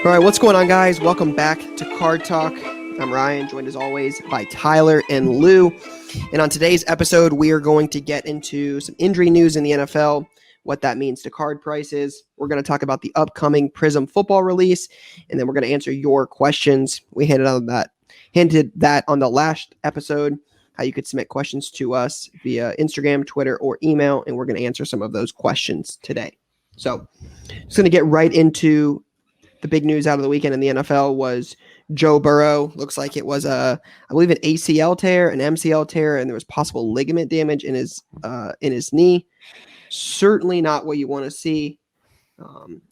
All right, what's going on, guys? Welcome back to Card Talk. I'm Ryan, joined as always by Tyler and Lou. And on today's episode, we are going to get into some injury news in the NFL, what that means to card prices. We're going to talk about the upcoming Prism football release, and then we're going to answer your questions. We hinted that on the last episode, how you could submit questions to us via Instagram, Twitter, or email, and we're going to answer some of those questions today. So just going to get right into the big news out of the weekend in the NFL was Joe Burrow. Looks like it was I believe an ACL tear, an MCL tear, and there was possible ligament damage in his knee. Certainly not what you want to see.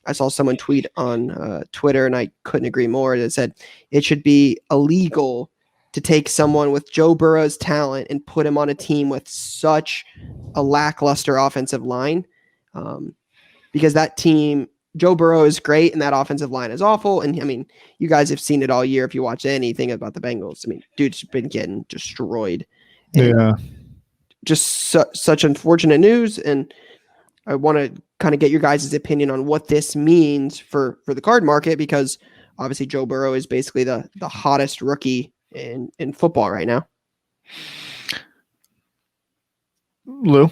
I saw someone tweet on Twitter, and I couldn't agree more. That said it should be illegal to take someone with Joe Burrow's talent and put him on a team with such a lackluster offensive line, because that team. Joe Burrow is great, and that offensive line is awful. And, I mean, you guys have seen it all year if you watch anything about the Bengals. I mean, dude's been getting destroyed. Yeah. Just such unfortunate news, and I want to kind of get your guys' opinion on what this means for the card market, because obviously Joe Burrow is basically the hottest rookie in football right now. Lou?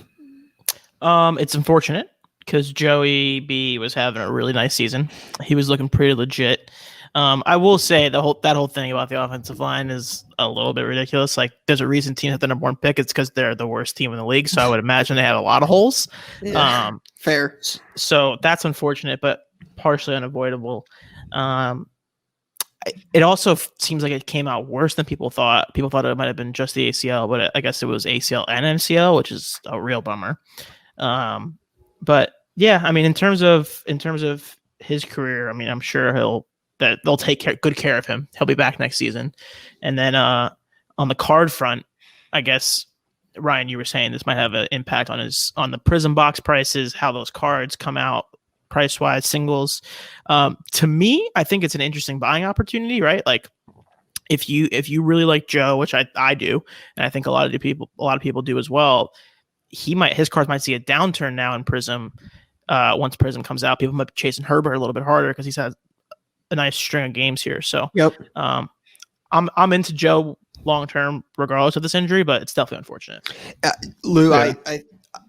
It's unfortunate, because Joey B was having a really nice season. He was looking pretty legit. I will say that whole thing about the offensive line is a little bit ridiculous. Like, there's a reason teams have the number one pick. It's because they're the worst team in the league. So I would imagine they had a lot of holes. Yeah, fair. So that's unfortunate, but partially unavoidable. It also seems like it came out worse than people thought. People thought it might have been just the ACL, but I guess it was ACL and MCL, which is a real bummer. But yeah, I mean, in terms of his career, I mean, I'm sure they'll take good care of him. He'll be back next season. And then on the card front, I guess, Ryan, you were saying this might have an impact on the Prism box prices, how those cards come out price wise, singles. To me, I think it's an interesting buying opportunity, right? Like, if you really like Joe, which I do, and I think a lot of people do as well, his cards might see a downturn now in Prism. Once Prism comes out, people might be chasing Herbert a little bit harder because he's had a nice string of games here. So, yep. I'm into Joe long term, regardless of this injury, but it's definitely unfortunate. Lou, yeah.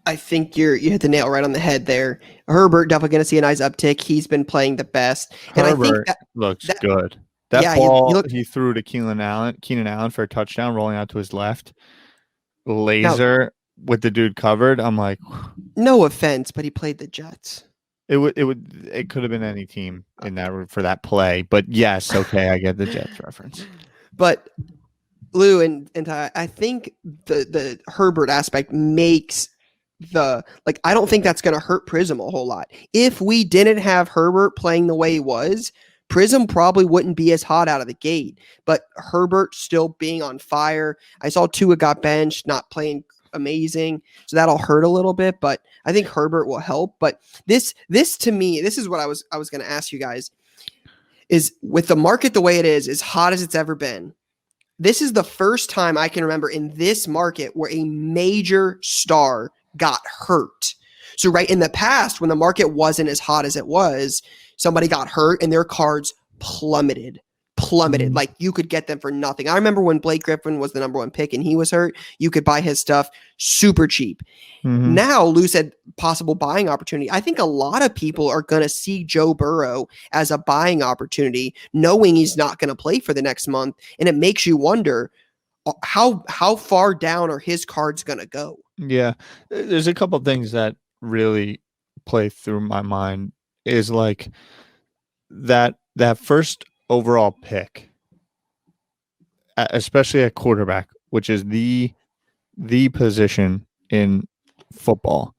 I think you hit the nail right on the head there. Herbert definitely going to see a nice uptick. He's been playing the best, and Herbert I think that looks good. That ball he threw to Keenan Allen for a touchdown, rolling out to his left, laser. With the dude covered, I'm like, no offense, but he played the Jets. It could have been any team in that for that play, but yes, okay, I get the Jets reference. But Lou and I think the Herbert aspect makes I don't think that's going to hurt Prism a whole lot. If we didn't have Herbert playing the way he was, Prism probably wouldn't be as hot out of the gate. But Herbert still being on fire. I saw Tua got benched, not playing amazing, so that'll hurt a little bit, but I think Herbert will help. But this to me, this is what I was going to ask you guys, is with the market the way it is, as hot as it's ever been, this is the first time I can remember in this market where a major star got hurt. So right in the past, when the market wasn't as hot as it was, somebody got hurt and their cards plummeted. Like, you could get them for nothing. I remember when Blake Griffin was the number one pick and he was hurt, you could buy his stuff super cheap. Mm-hmm. Now, Lou said possible buying opportunity. I think a lot of people are going to see Joe Burrow as a buying opportunity, knowing he's not going to play for the next month. And it makes you wonder how far down are his cards going to go? Yeah, there's a couple of things that really play through my mind. Is like that first overall pick, especially at quarterback, which is the position in football.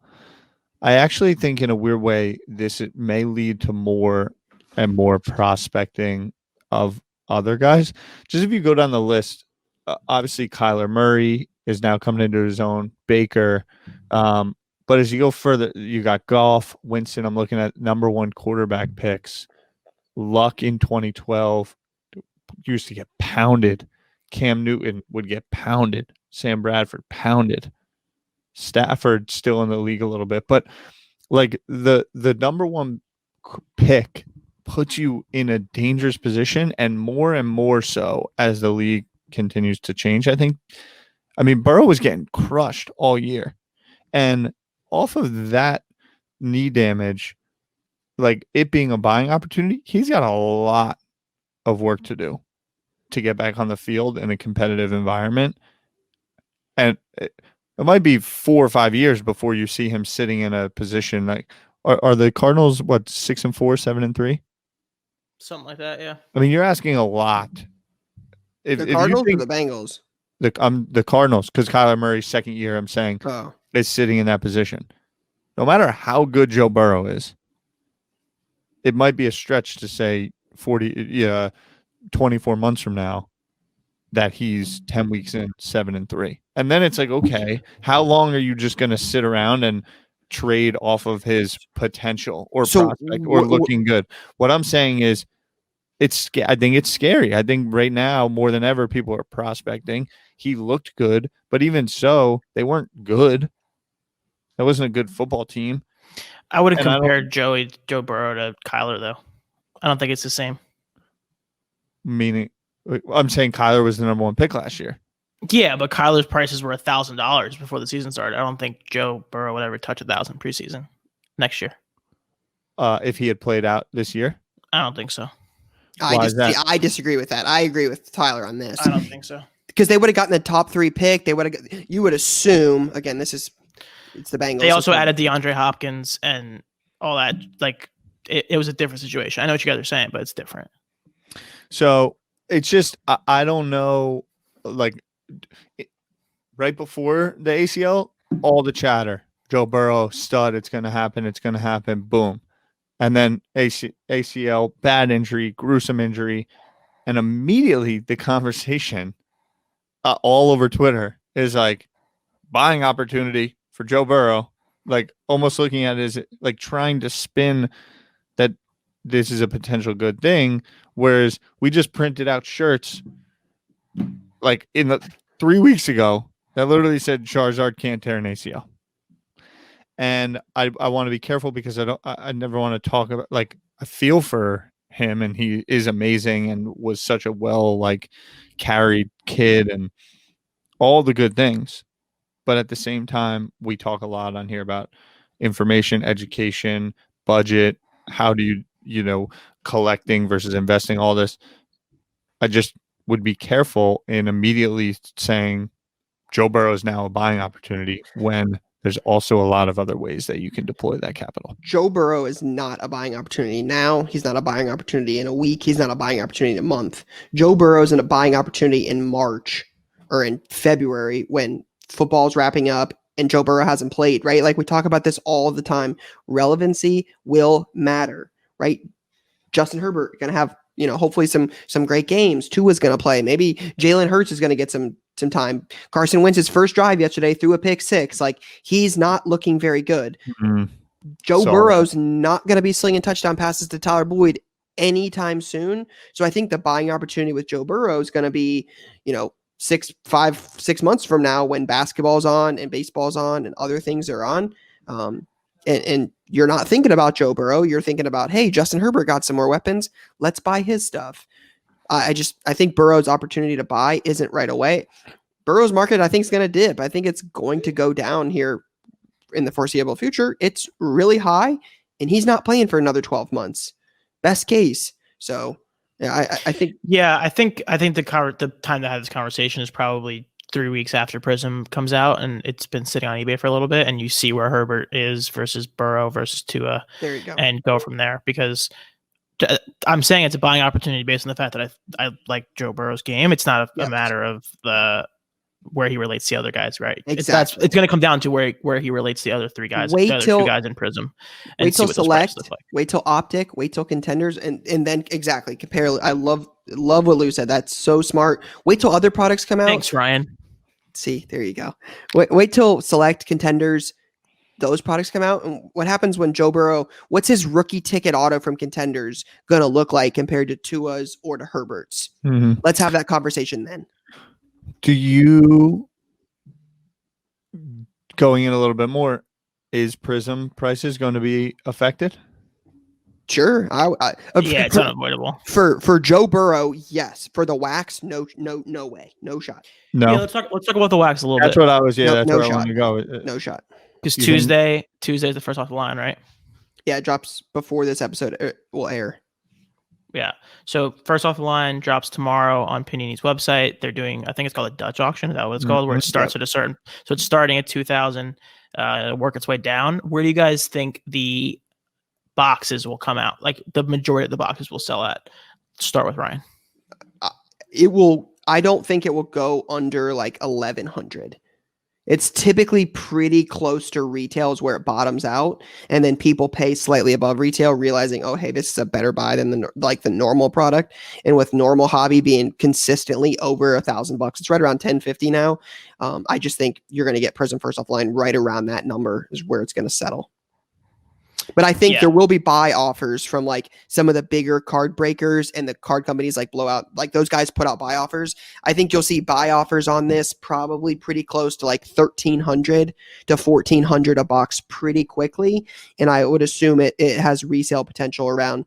I actually think in a weird way, it may lead to more and more prospecting of other guys. Just if you go down the list, obviously Kyler Murray is now coming into his own, Baker. But as you go further, you got Goff, Winston. I'm looking at number one quarterback picks. Luck in 2012 used to get pounded. Cam Newton would get pounded. Sam Bradford pounded. Stafford still in the league a little bit. But like the number one pick puts you in a dangerous position, and more so as the league continues to change. I mean, Burrow was getting crushed all year, and off of that knee damage, like it being a buying opportunity, he's got a lot of work to do to get back on the field in a competitive environment. And it might be 4 or 5 years before you see him sitting in a position like, are the Cardinals, what, 6-4, 7-3? Something like that, yeah. I mean, you're asking a lot. The Cardinals or the Bengals? The Cardinals, because Kyler Murray's second year, I'm saying, is sitting in that position. No matter how good Joe Burrow is, it might be a stretch to say 24 months from now that he's 10 weeks in, 7-3. And then it's like, okay, how long are you just going to sit around and trade off of his potential or prospect or looking good? What I'm saying is, I think it's scary. I think right now, more than ever, people are prospecting. He looked good, but even so, they weren't good. That wasn't a good football team. I wouldn't compare Joe Burrow to Kyler, though. I don't think it's the same. Meaning, I'm saying Kyler was the number 1 pick last year. Yeah, but Kyler's prices were $1,000 before the season started. I don't think Joe Burrow would ever touch 1,000 preseason next year. If he had played out this year? I don't think so. I disagree with that. I agree with Tyler on this. I don't think so. Because they would have gotten the top 3 pick. You would assume, again, it's the Bengals. They also added DeAndre Hopkins and all that. Like, it was a different situation. I know what you guys are saying, but it's different. So it's just, I don't know, like, right before the ACL, all the chatter, Joe Burrow, stud, it's going to happen, boom. And then ACL, bad injury, gruesome injury. And immediately the conversation all over Twitter is like, buying opportunity for Joe Burrow, like almost looking at it as like trying to spin that this is a potential good thing. Whereas we just printed out shirts like 3 weeks ago that literally said Charizard can't tear an ACL. And I want to be careful because I never want to talk about, like, I feel for him and he is amazing and was such a carried kid and all the good things. But at the same time, we talk a lot on here about information, education, budget, how do you collecting versus investing, all this. I just would be careful in immediately saying Joe Burrow is now a buying opportunity when there's also a lot of other ways that you can deploy that capital. Joe Burrow is not a buying opportunity now. He's not a buying opportunity in a week. He's not a buying opportunity in a month. Joe Burrow is in a buying opportunity in March or in February when football's wrapping up and Joe Burrow hasn't played, right? Like we talk about this all the time. Relevancy will matter, right? Justin Herbert going to have, hopefully some great games. Tua's going to play. Maybe Jalen Hurts is going to get some time. Carson Wentz's first drive yesterday threw a pick 6. Like, he's not looking very good. Mm-hmm. Joe Burrow's not going to be slinging touchdown passes to Tyler Boyd anytime soon. So I think the buying opportunity with Joe Burrow is going to be, 6 months from now when basketball's on and baseball's on and other things are on. And you're not thinking about Joe Burrow. You're thinking about, hey, Justin Herbert got some more weapons. Let's buy his stuff. I think Burrow's opportunity to buy isn't right away. Burrow's market, I think, is going to dip. I think it's going to go down here in the foreseeable future. It's really high, and he's not playing for another 12 months. Best case. So, yeah, I think. Yeah, I think the time to have this conversation is probably 3 weeks after Prism comes out, and it's been sitting on eBay for a little bit, and you see where Herbert is versus Burrow versus Tua. There you go. And go from there, because I'm saying it's a buying opportunity based on the fact that I like Joe Burrow's game. It's not a matter of where he relates to the other guys, right? Exactly. It's going to come down to where he relates to the other 3 guys, two guys in Prism. And wait till Select, wait till Optic, wait till Contenders, and then exactly compare. I love what Lou said. That's so smart. Wait till other products come out. Thanks, Ryan. See, there you go. Wait till Select, Contenders, those products come out. And what happens when Joe Burrow, what's his rookie ticket auto from Contenders going to look like compared to Tua's or to Herbert's? Mm-hmm. Let's have that conversation then. Do you, going in a little bit more, is Prism prices going to be affected? Sure. Yeah, it's unavoidable. For Joe Burrow, yes. For the wax, no way, no shot. No, Yeah, let's talk about the wax a little that's bit. what I was. Yeah, No- that's no where I shot. wanted to go. No shot. Because You think- Tuesday's the first off the line, right? Yeah, it drops before this episode will air. Yeah. So first off the line drops tomorrow on Panini's website. They're doing, I think it's called a Dutch auction. Is that what it's called? Where it starts at a certain. So it's starting at 2,000, work its way down. Where do you guys think the boxes will come out? Like the majority of the boxes will sell at. Start with Ryan. It will. I don't think it will go under like 1,100. It's typically pretty close to retail is where it bottoms out, and then people pay slightly above retail, realizing, oh, hey, this is a better buy than the normal product. And with normal hobby being consistently over $1,000, it's right around 1,050 now. I just think you're going to get Prism first offline right around that number is where it's going to settle. But I think there will be buy offers from like some of the bigger card breakers and the card companies like Blowout, like those guys put out buy offers. I think you'll see buy offers on this probably pretty close to like 1,300 to 1,400 a box pretty quickly. And I would assume it has resale potential around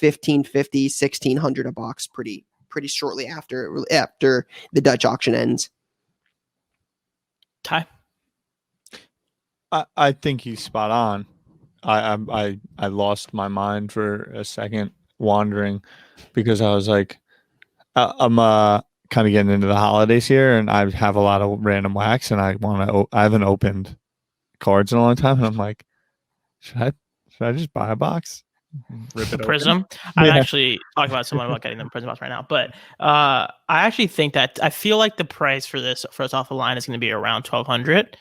1,550, 1,600 a box pretty shortly after the Dutch auction ends. Ty? I think he's spot on. I lost my mind for a second wandering because I was like, I'm kind of getting into the holidays here, and I have a lot of random wax, and I haven't opened cards in a long time, and I'm like, should I just buy a box? Rip it Prism. open? I'm Yeah. actually talking about someone about getting them Prism box right now, but I actually think that I feel like the price for this first off the line is going to be around 1,200.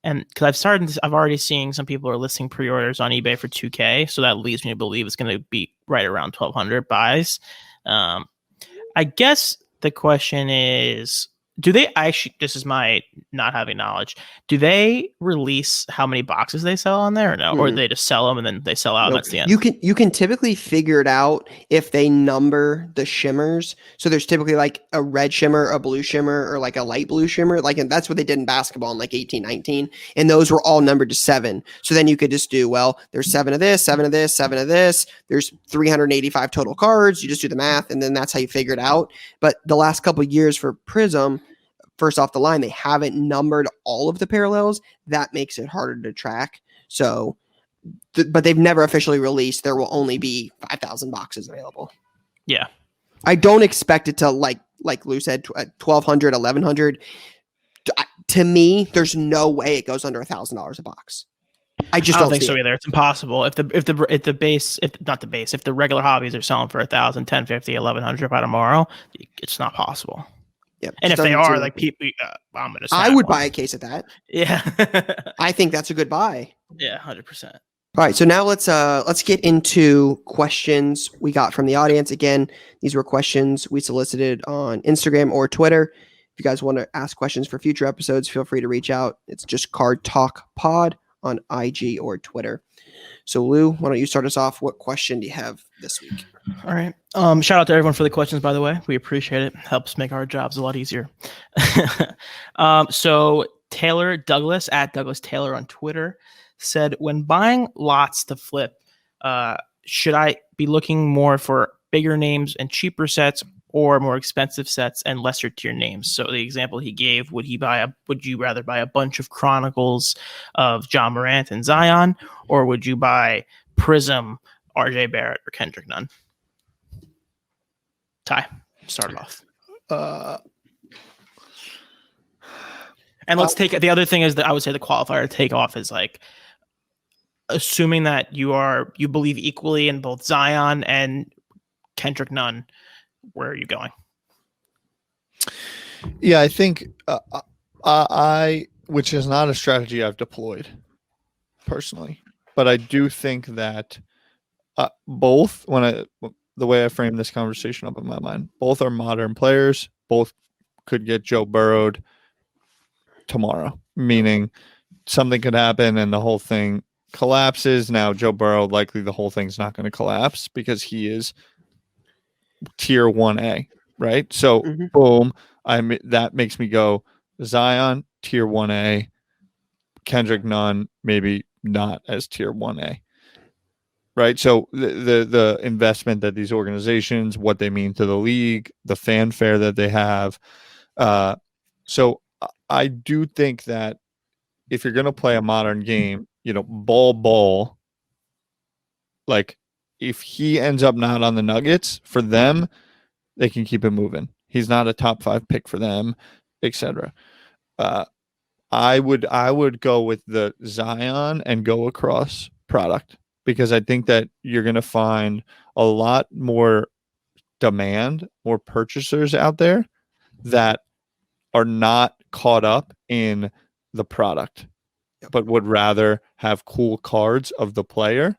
And because I've already seen some people are listing pre-orders on eBay for 2K, so that leads me to believe it's going to be right around 1,200 buys. I guess the question is, do they actually? This is my not having knowledge. Do they release how many boxes they sell on there, or no? Or do they just sell them and then they sell out and Nope. that's the end? You can typically figure it out if they number the shimmers. So there's typically like a red shimmer, a blue shimmer, or like a light blue shimmer. Like, and that's what they did in basketball in like 18-19. And those were all numbered to 7. So then you could just do, well, there's 7 of this, 7 of this, 7 of this. There's 385 total cards. You just do the math, and then that's how you figure it out. But the last couple of years for Prism, first off the line, they haven't numbered all of the parallels. That makes it harder to track. So, but they've never officially released. There will only be 5,000 boxes available. Yeah. I don't expect it to like Lou said, 1,200, 1,100. To me, there's no way it goes under $1,000 a box. I just don't think see so it. either. It's impossible. If the regular hobbies are selling for 1,000, 1,050, 1,100 by tomorrow, it's not possible. Yep. And if they Doesn't are seem- like people, I'm gonna. I would buy a case of that. Yeah. I think that's a good buy. Yeah, 100%. All right, so now let's get into questions we got from the audience. Again, these were questions we solicited on Instagram or Twitter. If you guys want to ask questions for future episodes, feel free to reach out. It's just Card Talk Pod on IG or Twitter. So Lou, why don't you start us off? What question do you have this week? All right. Shout out to everyone for the questions, by the way. We appreciate it. Helps make our jobs a lot easier. So Taylor Douglas at Douglas Taylor on Twitter said, when buying lots to flip, should I be looking more for bigger names and cheaper sets or more expensive sets and lesser tier names? So the example he gave, would you rather buy a bunch of Chronicles of John Morant and Zion, or would you buy Prism, RJ Barrett, or Kendrick Nunn? Ty, start it off. And let's take the other thing is that I would say the qualifier to take off is like assuming that you believe equally in both Zion and Kendrick Nunn. Where are you going? Yeah, I think which is not a strategy I've deployed personally, but I do think that both, the way I frame this conversation up in my mind, both are modern players. Both could get Joe Burrowed tomorrow, meaning something could happen and the whole thing collapses. Now, Joe Burrow, likely the whole thing's not going to collapse because he is tier 1A, right? So, boom, that makes me go Zion, tier 1A, Kendrick Nunn, maybe not as tier 1A, right? So the investment that these organizations, what they mean to the league, the fanfare that they have. So I do think that if you're going to play a modern game, ball, like if he ends up not on the Nuggets, for them, they can keep it moving. He's not a top 5 pick for them, etc. I would go with the Zion and go across product, because I think that you're going to find a lot more demand, more purchasers out there that are not caught up in the product, but would rather have cool cards of the player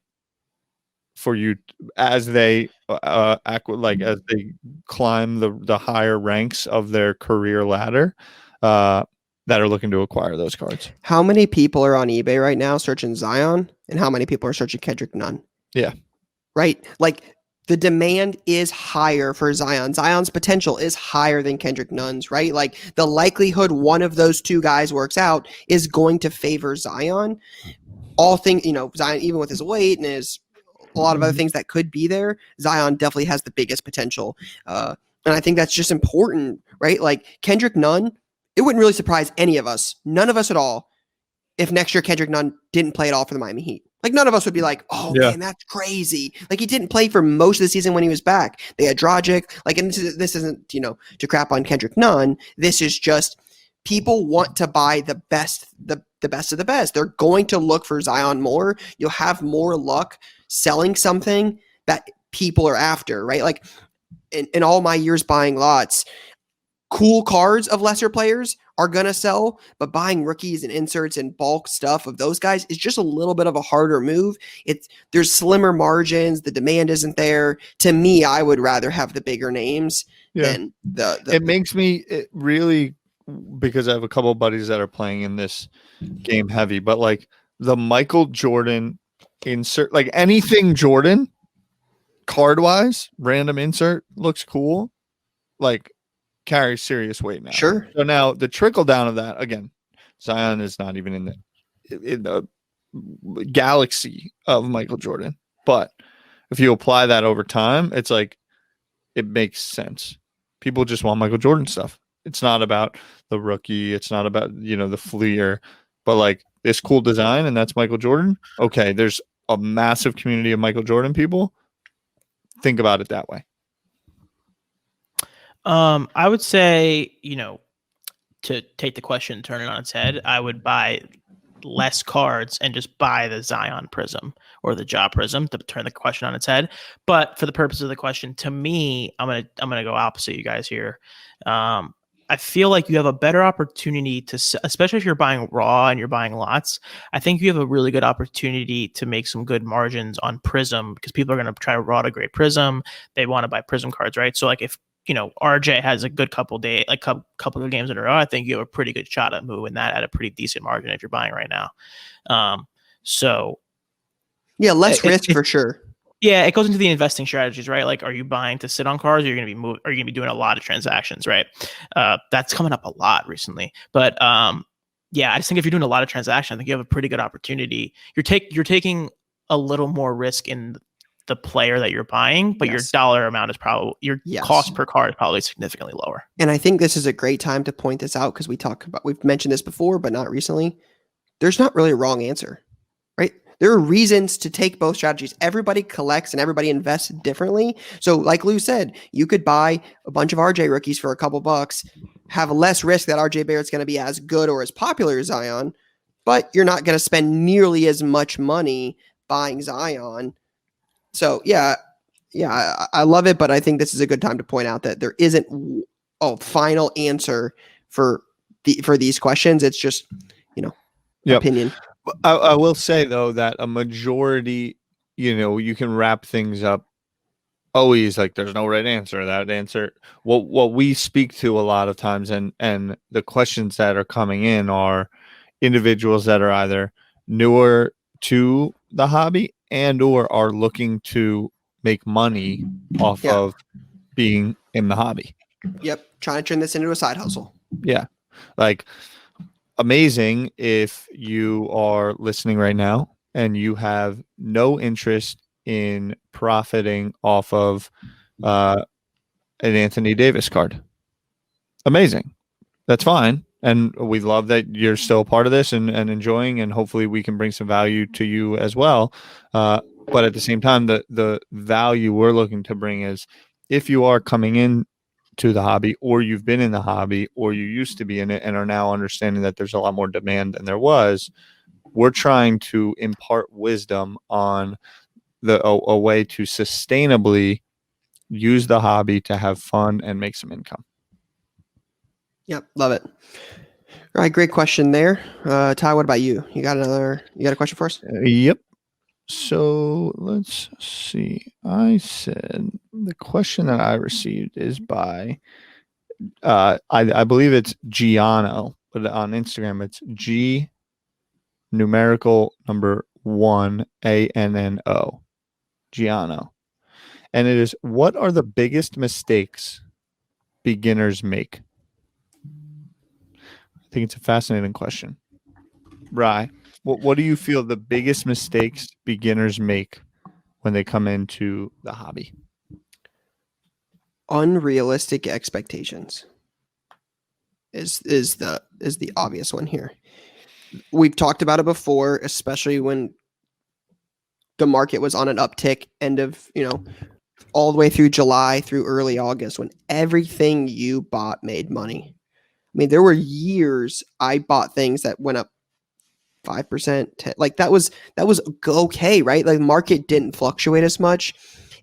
for you as they as they climb the higher ranks of their career ladder, that are looking to acquire those cards. How many people are on eBay right now searching Zion, and how many people are searching Kendrick Nunn? Yeah. Right? Like, the demand is higher for Zion. Zion's potential is higher than Kendrick Nunn's, right? Like, the likelihood one of those two guys works out is going to favor Zion. All things, Zion, even with his weight and his a lot of other things that could be there, Zion definitely has the biggest potential. And I think that's just important, right? Like, Kendrick Nunn, it wouldn't really surprise any of us, none of us at all, if next year Kendrick Nunn didn't play at all for the Miami Heat. Like, none of us would be like, oh, man, that's crazy. Like, he didn't play for most of the season when he was back. They had Dragic. Like, and this isn't, to crap on Kendrick Nunn. This is just people want to buy the best, the best of the best. They're going to look for Zion more. You'll have more luck selling something that people are after, right? Like, in all my years buying lots, cool cards of lesser players are going to sell, but buying rookies and inserts and bulk stuff of those guys is just a little bit of a harder move. There's slimmer margins. The demand isn't there. To me, I would rather have the bigger names than the It makes me really, because I have a couple of buddies that are playing in this game heavy, but like the Michael Jordan insert, like anything Jordan card wise, random insert looks cool. Like, carries serious weight now. Sure. So now the trickle down of that, again, Zion is not even in the galaxy of Michael Jordan. But if you apply that over time, it's like, it makes sense. People just want Michael Jordan stuff. It's not about the rookie. It's not about, the fleer, but like this cool design, and that's Michael Jordan. Okay, there's a massive community of Michael Jordan people. Think about it that way. I would say, to take the question and turn it on its head, I would buy less cards and just buy the Zion Prism or the Ja Prism to turn the question on its head. But for the purpose of the question, to me, I'm gonna go opposite you guys here. I feel like you have a better opportunity especially if you're buying raw and you're buying lots. I think you have a really good opportunity to make some good margins on Prism, because people are going to try to raw to grade Prism. They want to buy Prism cards, right? So like if RJ has a good couple of games in a row, I think you have a pretty good shot at moving that at a pretty decent margin if you're buying right now. So yeah, less risk for sure. Yeah, it goes into the investing strategies, right? Like, are you buying to sit on cards, or are you going to be doing a lot of transactions, right? That's coming up a lot recently. But yeah, I just think if you're doing a lot of transactions, I think you have a pretty good opportunity. You're taking a little more risk in the player that you're buying, but your dollar amount is probably cost per card is probably significantly lower. And I think this is a great time to point this out, because we've mentioned this before, but not recently. There's not really a wrong answer, right? There are reasons to take both strategies. Everybody collects and everybody invests differently. So like Lou said, you could buy a bunch of RJ rookies for a couple bucks, have less risk that RJ Barrett's going to be as good or as popular as Zion, but you're not going to spend nearly as much money buying Zion. So yeah, I love it, but I think this is a good time to point out that there isn't a final answer for these questions. It's just, opinion. I will say though that a majority, you can wrap things up always like there's no right answer. That answer, what we speak to a lot of times, and the questions that are coming in are individuals that are either newer to the hobby and or are looking to make money off of being in the hobby. Yep. Trying to turn this into a side hustle. Yeah. Like, amazing if you are listening right now and you have no interest in profiting off of an Anthony Davis card. Amazing. That's fine. And we love that you're still a part of this and enjoying, and hopefully we can bring some value to you as well. But at the same time, the value we're looking to bring is if you are coming in to the hobby, or you've been in the hobby, or you used to be in it and are now understanding that there's a lot more demand than there was, we're trying to impart wisdom on a way to sustainably use the hobby to have fun and make some income. Yep, love it. All right, great question there. Ty, what about you? You got a question for us? Yep. So let's see. I said the question that I received is by, I believe it's Giano, but on Instagram it's G numerical number 1 ANNO. Giano. And it is, what are the biggest mistakes beginners make? I think it's a fascinating question. Rye, what do you feel the biggest mistakes beginners make when they come into the hobby? Unrealistic expectations is the obvious one here. We've talked about it before, especially when the market was on an uptick end of, all the way through July through early August, when everything you bought made money. I mean, there were years I bought things that went up 5%, 10, like that was okay, right? Like the market didn't fluctuate as much.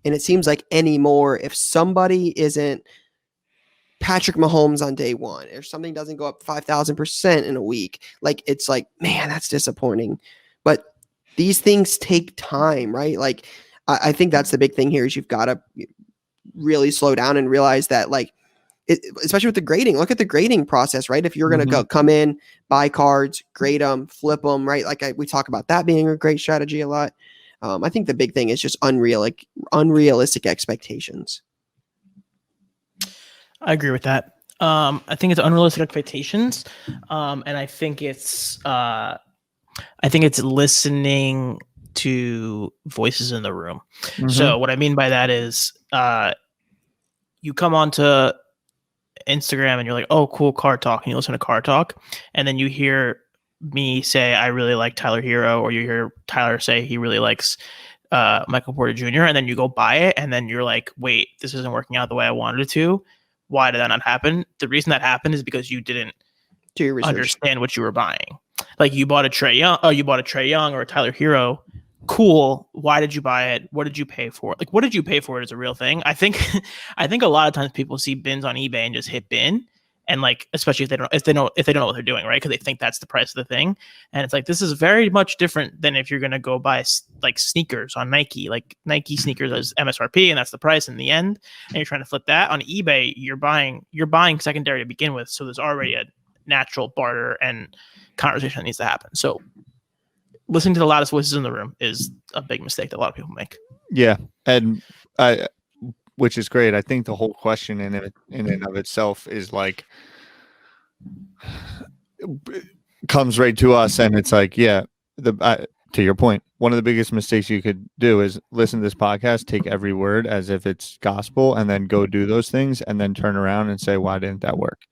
And it seems like anymore, if somebody isn't Patrick Mahomes on day one, if something doesn't go up 5,000% in a week, like it's like, man, that's disappointing. But these things take time, right? Like I think that's the big thing here is you've got to really slow down and realize that, like, especially with the grading, look at the grading process, right? If you're going to come in, buy cards, grade them, flip them, right? Like we talk about that being a great strategy a lot. I think the big thing is just unrealistic expectations. I agree with that. I think it's unrealistic expectations, and I think it's listening to voices in the room. Mm-hmm. So what I mean by that is, you come onto Instagram and you're like, "Oh, cool, card talk," and you listen to card talk, and then you hear me say, "I really like Tyler Hero," or you hear Tyler say he really likes Michael Porter Jr., and then you go buy it, and then you're like, "Wait, this isn't working out the way I wanted it to. Why did that not happen?" The reason that happened is because you didn't understand what you were buying. Like you bought a Trey Young, or a Tyler Hero. Cool. Why did you buy it? What did you pay for it? Like, what did you pay for it is a real thing. I think a lot of times people see bins on eBay and just hit bin, and like, especially if they don't know what they're doing, right? Because they think that's the price of the thing, and it's like, this is very much different than if you're gonna go buy like sneakers on Nike. Like Nike sneakers as MSRP, and that's the price in the end. And you're trying to flip that on eBay. You're buying secondary to begin with, so there's already a natural barter and conversation that needs to happen. So listening to the loudest voices in the room is a big mistake that a lot of people make. Yeah. And which is great. I think the whole question in and of itself is like, comes right to us. And it's like, yeah, to your point, one of the biggest mistakes you could do is listen to this podcast, take every word as if it's gospel, and then go do those things and then turn around and say, why didn't that work?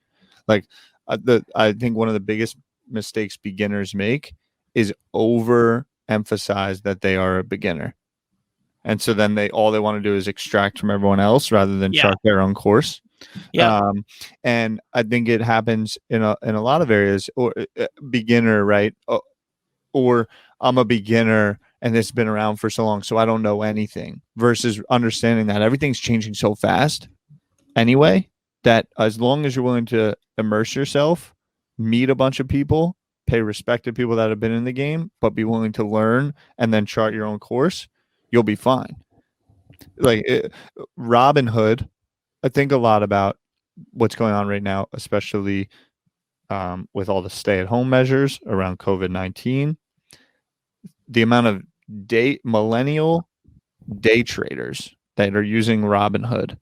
Like I think one of the biggest mistakes beginners make is overemphasize that they are a beginner. And so then all they want to do is extract from everyone else rather than chart their own course. Yeah. And I think it happens in a lot of areas, or beginner, right? Or I'm a beginner and it's been around for so long, so I don't know anything, versus understanding that everything's changing so fast anyway, that as long as you're willing to immerse yourself, meet a bunch of people, pay respect to people that have been in the game, but be willing to learn and then chart your own course, you'll be fine. Like Robinhood, I think a lot about what's going on right now, especially with all the stay-at-home measures around COVID-19. The amount of millennial day traders that are using Robinhood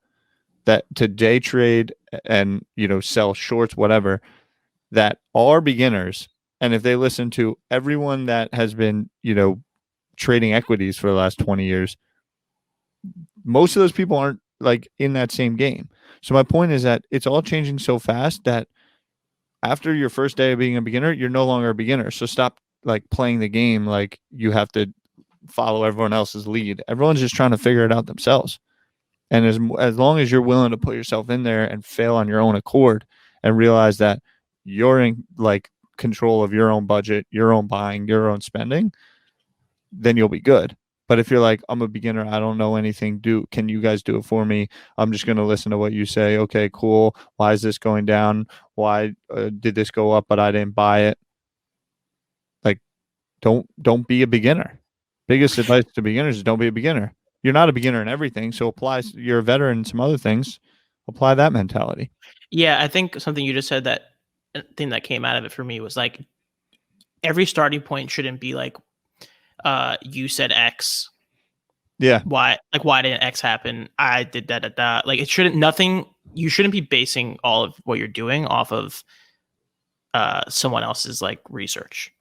that to day trade and sell shorts, whatever, that are beginners. And if they listen to everyone that has been, trading equities for the last 20 years, most of those people aren't like in that same game. So my point is that it's all changing so fast that after your first day of being a beginner, you're no longer a beginner. So stop like playing the game like you have to follow everyone else's lead. Everyone's just trying to figure it out themselves. And as long as you're willing to put yourself in there and fail on your own accord and realize that you're in like control of your own budget, your own buying, your own spending, then you'll be good. But if you're like, I'm a beginner, I don't know anything, can you guys do it for me? I'm just going to listen to what you say. Okay, cool. Why is this going down? Why did this go up, but I didn't buy it? Like, don't be a beginner. Biggest advice to beginners is don't be a beginner. You're not a beginner in everything, so you're a veteran in some other things. Apply that mentality. Yeah, I think something you just said, that thing that came out of it for me was like, every starting point shouldn't be like, you said X. Yeah. Why didn't X happen? I did that. Like, you shouldn't be basing all of what you're doing off of someone else's like research.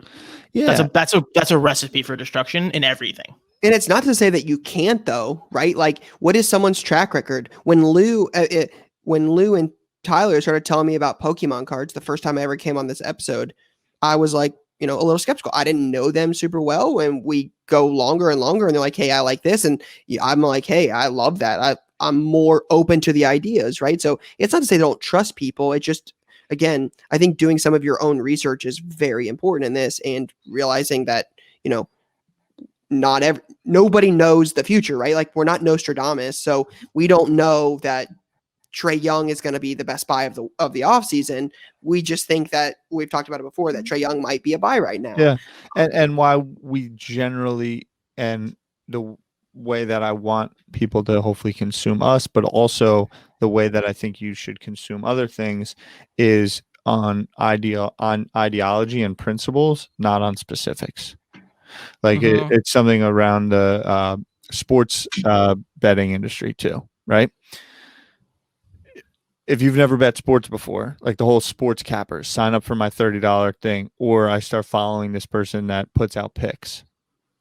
Yeah. That's a recipe for destruction in everything. And it's not to say that you can't, though, right? Like, what is someone's track record? When Lou and Tyler started telling me about Pokemon cards, the first time I ever came on this episode, I was like, a little skeptical. I didn't know them super well, and we go longer and longer, and they're like, hey, I like this, and I'm like, hey, I love that. I'm more open to the ideas, right? So it's not to say they don't trust people. It just, again, I think doing some of your own research is very important in this, and realizing that, nobody knows the future, right? Like, we're not Nostradamus, so we don't know that Trae Young is going to be the best buy of the offseason. We just think that, we've talked about it before, that Trae Young might be a buy right now. Yeah. And why we generally, and the way that I want people to hopefully consume us, but also the way that I think you should consume other things, is on ideology and principles, not on specifics. Like it's something around the sports betting industry too, right? If you've never bet sports before, like the whole sports cappers, sign up for my $30 thing, or I start following this person that puts out picks.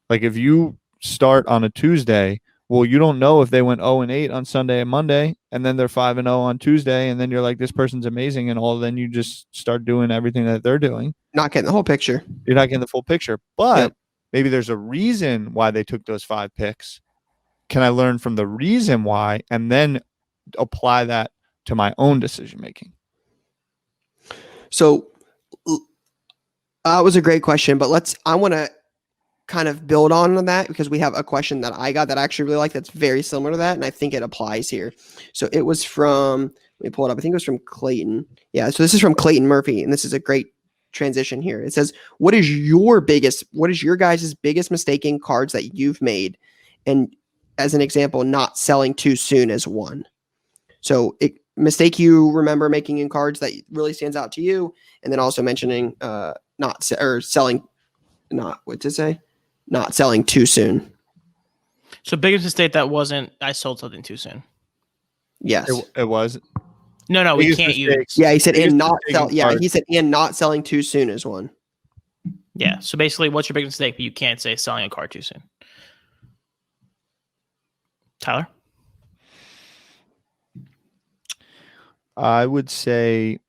Like, if you start on a Tuesday, well, you don't know if they went 0-8 on Sunday and Monday, and then they're 5-0 on Tuesday, and then you're like, this person's amazing, and then you just start doing everything that they're doing. Not getting the whole picture. You're not getting the full picture, but maybe there's a reason why they took those 5 picks. Can I learn from the reason why, and then apply that to my own decision making? So that was a great question, but I want to kind of build on that, because we have a question that I got that I actually really like, that's very similar to that, and I think it applies here. So it was from, let me pull it up. I think it was from Clayton. Yeah, so this is from Clayton Murphy, and this is a great transition here. It says, what is your guys' biggest mistake in cards that you've made? And as an example, not selling too soon as one. So mistake you remember making in cards that really stands out to you, and then also mentioning not selling too soon. So biggest mistake that wasn't, I sold something too soon. Yes, it was. No, we can't use. Yeah, he said and not sell. Yeah, he said and not selling too soon is one. Yeah, so basically, what's your biggest mistake? But you can't say selling a card too soon. Tyler? I would say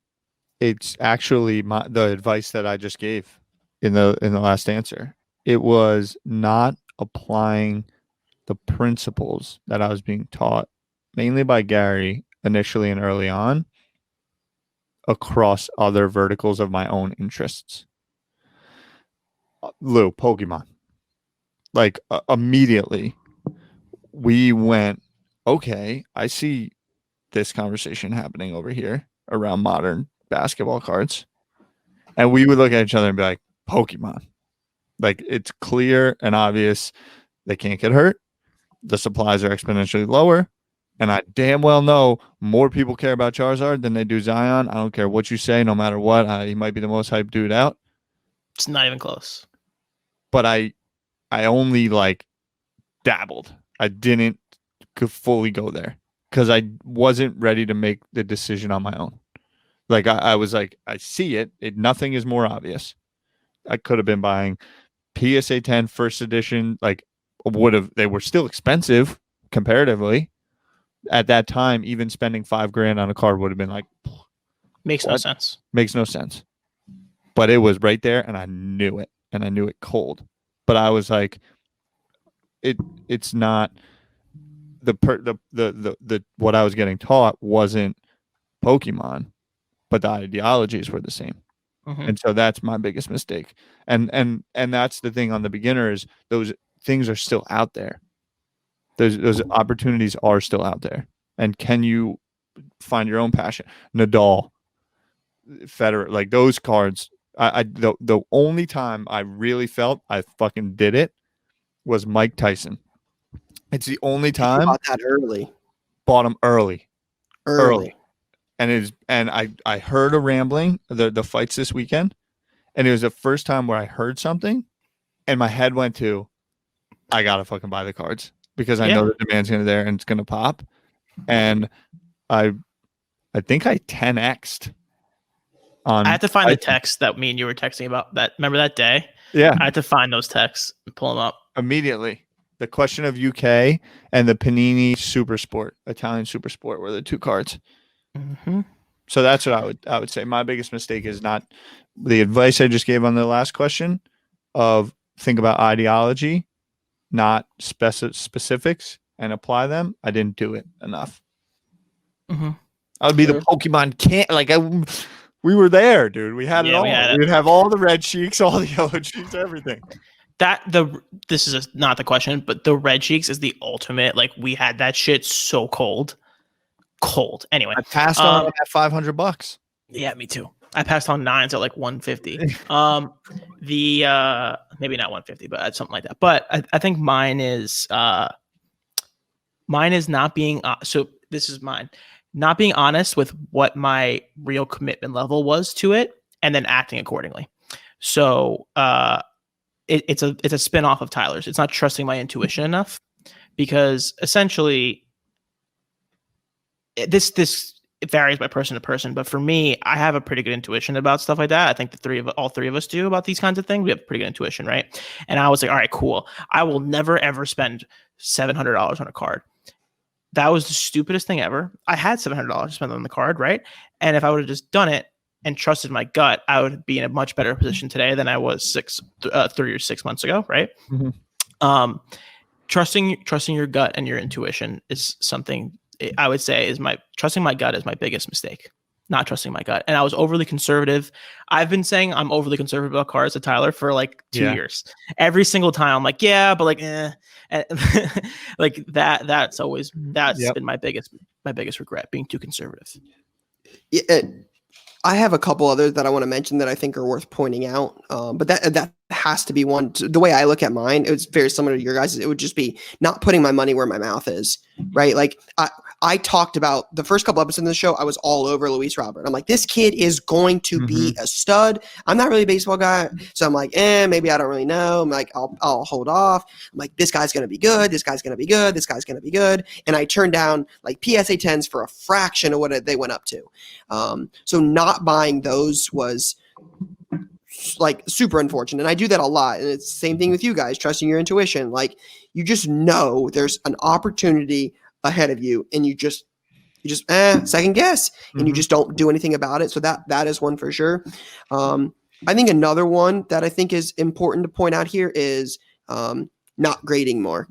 it's actually the advice that I just gave in the last answer. It was not applying the principles that I was being taught, mainly by Gary initially and early on, across other verticals of my own interests. Lou, Pokemon. Like immediately we went, okay, I see this conversation happening over here around modern basketball cards. And we would look at each other and be like, Pokemon. Like, it's clear and obvious they can't get hurt. The supplies are exponentially lower. And I damn well know more people care about Charizard than they do Zion. I don't care what you say, no matter what. He might be the most hyped dude out. It's not even close. But I only like dabbled. I didn't fully go there because I wasn't ready to make the decision on my own. Like I was like, I see it. Nothing is more obvious. I could have been buying PSA 10 first edition. Like they were still expensive, comparatively, at that time, even spending $5,000 on a card would have been like, Makes no sense. Makes no sense. But it was right there, and I knew it, and I knew it cold. But I was like, it's not the what I was getting taught wasn't Pokemon, but the ideologies were the same. Mm-hmm. And so that's my biggest mistake. And that's the thing on the beginner is those things are still out there. Those opportunities are still out there. And can you find your own passion? Nadal, Federer, like those cards. The only time I really felt I fucking did it was Mike Tyson. It's the only time. You bought that early. Bought him early. And I heard a rambling, the fights this weekend, and it was the first time where I heard something, and my head went to, I gotta fucking buy the cards because I know the demand's gonna be there and it's gonna pop, and I think I 10x'd on. I had to find the text that me and you were texting about. That remember that day? Yeah, I had to find those texts and pull them up immediately. The Question of UK and the Panini Supersport, Italian Supersport, were the two cards. Mm-hmm. So that's what I would say. My biggest mistake is not the advice I just gave on the last question of think about ideology, not specifics, and apply them. I didn't do it enough. Mm-hmm. I would be the Pokemon we were there, dude. We had it all. We'd have all the red cheeks, all the yellow cheeks, everything. This is not the question, but the red cheeks is the ultimate. Like we had that shit so cold. Anyway, I passed on at $500. Yeah, me too. I passed on 9s at like 150. Maybe not 150, but something like that. But I think mine is not being so. This is mine, not being honest with what my real commitment level was to it, and then acting accordingly. So it's a spin-off of Tyler's. It's not trusting my intuition enough, because essentially this it varies by person to person, but for me, I have a pretty good intuition about stuff like that. I think all three of us do about these kinds of things. We have pretty good intuition, right? And I was like, all right, cool. I will never ever spend $700 on a card. That was the stupidest thing ever. I had $700 to spend on the card, right? And if I would have just done it and trusted my gut, I would be in a much better position today than I was 3 or 6 months ago, right? Mm-hmm. Trusting your gut and your intuition is something I would say trusting my gut is my biggest mistake. Not trusting my gut. And I was overly conservative. I've been saying I'm overly conservative about cards to Tyler for like 2 years. Every single time I'm like, yeah, but like, eh. And like that's been my biggest regret, being too conservative. Yeah, I have a couple others that I want to mention that I think are worth pointing out. But that has to be one. The way I look at mine, it's very similar to your guys'. It would just be not putting my money where my mouth is, right? Like I talked about the first couple episodes of the show. I was all over Luis Robert. I'm like, this kid is going to be a stud. I'm not really a baseball guy, so I'm like, maybe I don't really know. I'm like, I'll hold off. I'm like, this guy's gonna be good. This guy's gonna be good. This guy's gonna be good. And I turned down like PSA 10s for a fraction of what they went up to. So not buying those was like super unfortunate. And I do that a lot. And it's the same thing with you guys, trusting your intuition. Like you just know there's an opportunity ahead of you and you just second guess and you just don't do anything about it. So that is one for sure. I think another one that I think is important to point out here is not grading more.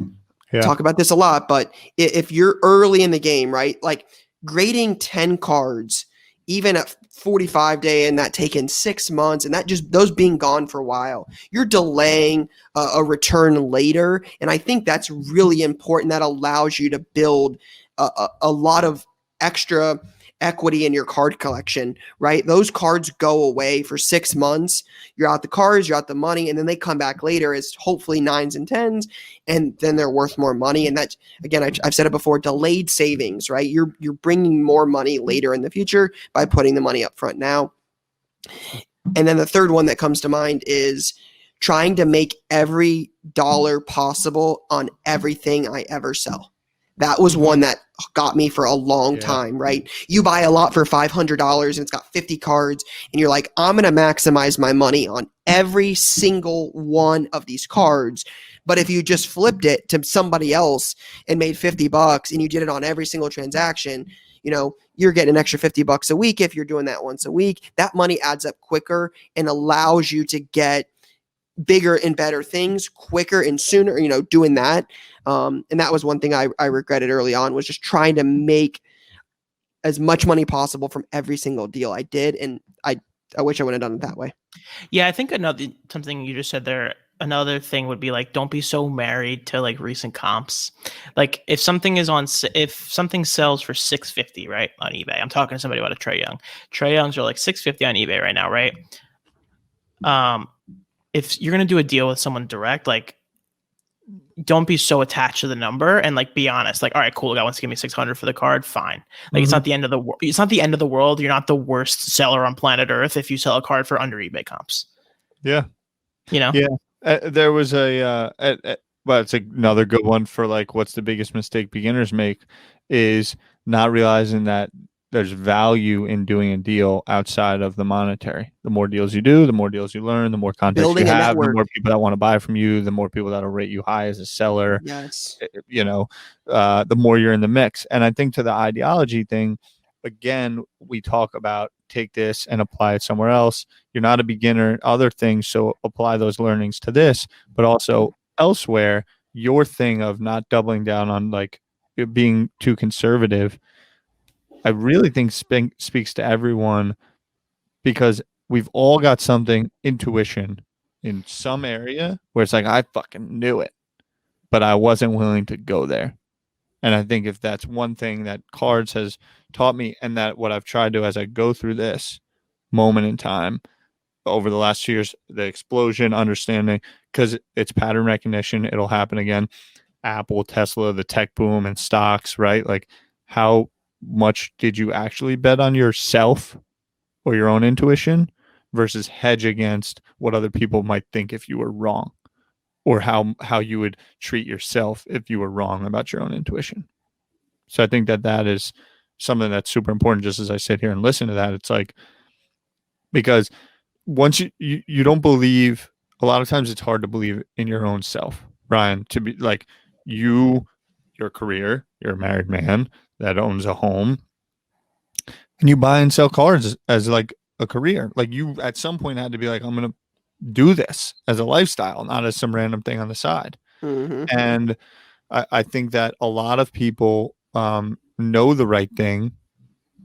Talk about this a lot, but if you're early in the game, right? Like grading 10 cards, even at 45 day and that taking 6 months and that just those being gone for a while, you're delaying a return later. And I think that's really important. That allows you to build a lot of extra equity in your card collection, right? Those cards go away for 6 months. You're out the cards, you're out the money, and then they come back later as hopefully 9s and 10s, and then they're worth more money. And that's, again, I've said it before, delayed savings, right? You're bringing more money later in the future by putting the money up front now. And then the third one that comes to mind is trying to make every dollar possible on everything I ever sell. That was one that got me for a long time, right? You buy a lot for $500 and it's got 50 cards and you're like, I'm going to maximize my money on every single one of these cards. But if you just flipped it to somebody else and made $50 and you did it on every single transaction, you're getting an extra $50 a week if you're doing that once a week. That money adds up quicker and allows you to get bigger and better things quicker and sooner, doing that. And that was one thing I regretted early on, was just trying to make as much money possible from every single deal I did. And I wish I would have done it that way. Yeah, I think something you just said there, another thing would be like, don't be so married to like recent comps. Like if something sells for $650, right, on eBay, I'm talking to somebody about a Trae Young. Trae Youngs are like $650 on eBay right now, right? If you're going to do a deal with someone direct, like, don't be so attached to the number, and like be honest. Like, all right, cool, guy wants to give me $600 for the card, fine. Like, it's not the end of the world. It's not the end of the world. You're not the worst seller on planet Earth if you sell a card for under eBay comps. Yeah. Yeah. There was but it's another good one for like, what's the biggest mistake beginners make is not realizing that there's value in doing a deal outside of the monetary. The more deals you do, the more deals you learn, the more context Building you a have, network. the more people that want to buy from you, the more people that'll rate you high as a seller. Yes. The more you're in the mix. And I think to the ideology thing, again, we talk about take this and apply it somewhere else. You're not a beginner, other things. So apply those learnings to this, but also elsewhere, your thing of not doubling down on like being too conservative, I really think speaks to everyone, because we've all got something, intuition in some area where it's like, I fucking knew it, but I wasn't willing to go there. And I think if that's one thing that cards has taught me, and that what I've tried to, as I go through this moment in time over the last 2 years, the explosion, understanding, because it's pattern recognition, it'll happen again. Apple, Tesla, the tech boom and stocks, right? Like, how much did you actually bet on yourself or your own intuition versus hedge against what other people might think if you were wrong, or how you would treat yourself if you were wrong about your own intuition? So I think that is something that's super important. Just as I sit here and listen to that, it's like, because once you don't believe, a lot of times it's hard to believe in your own self, Ryan, to be like your career, you're a married man that owns a home, and you buy and sell cards as like a career. Like, you at some point had to be like, I'm going to do this as a lifestyle, not as some random thing on the side. Mm-hmm. And I think that a lot of people know the right thing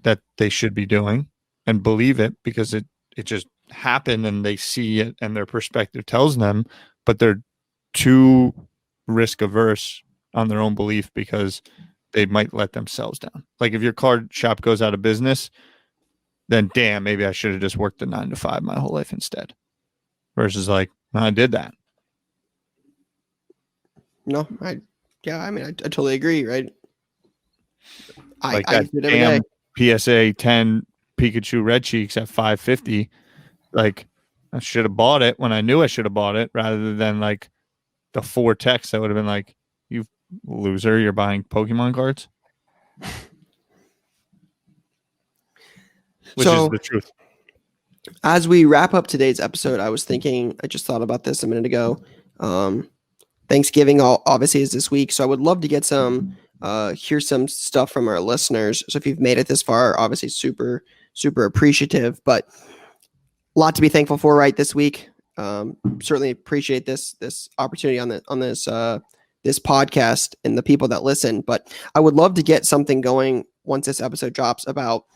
that they should be doing and believe it because it just happened and they see it and their perspective tells them, but they're too risk averse on their own belief because they might let themselves down. Like, if your card shop goes out of business, then damn, maybe I should have just worked a 9 to 5 my whole life instead. Versus like, I did that. No, I totally agree, right? Like that damn PSA 10 Pikachu Red Cheeks at $550. Like, I should have bought it when I knew I should have bought it, rather than like the 4 texts that would have been like, you loser, you're buying Pokemon cards. Which is the truth. As we wrap up today's episode, I just thought about this a minute ago. Thanksgiving obviously is this week, so I would love to get hear some stuff from our listeners. So if you've made it this far, obviously super, super appreciative, but a lot to be thankful for right this week. Certainly appreciate this opportunity on this podcast and the people that listen, but I would love to get something going once this episode drops about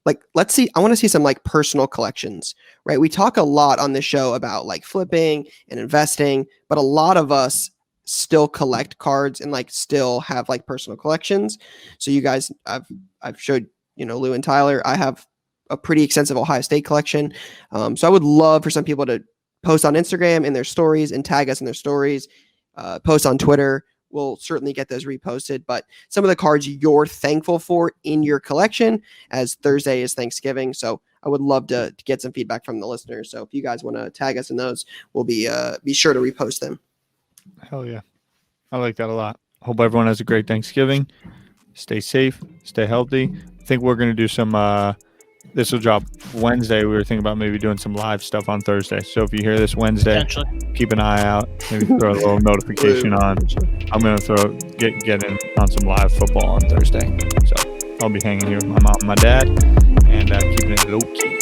I want to see some like personal collections, right? We talk a lot on this show about like flipping and investing, but a lot of us still collect cards and like still have like personal collections. So you guys, I've showed, Lou and Tyler, I have a pretty extensive Ohio State collection. So I would love for some people to post on Instagram in their stories and tag us in their stories, post on Twitter. We'll certainly get those reposted, but some of the cards you're thankful for in your collection, as Thursday is Thanksgiving. So I would love to get some feedback from the listeners. So if you guys want to tag us in those, we'll be sure to repost them. Hell yeah. I like that a lot. Hope everyone has a great Thanksgiving. Stay safe, stay healthy. I think we're going to do some this will drop Wednesday. We were thinking about maybe doing some live stuff on Thursday. So if you hear this Wednesday, Potentially. keep an eye out. Maybe throw a little notification on. I'm gonna get in on some live football on Thursday. So I'll be hanging here with my mom and my dad and keeping it low key.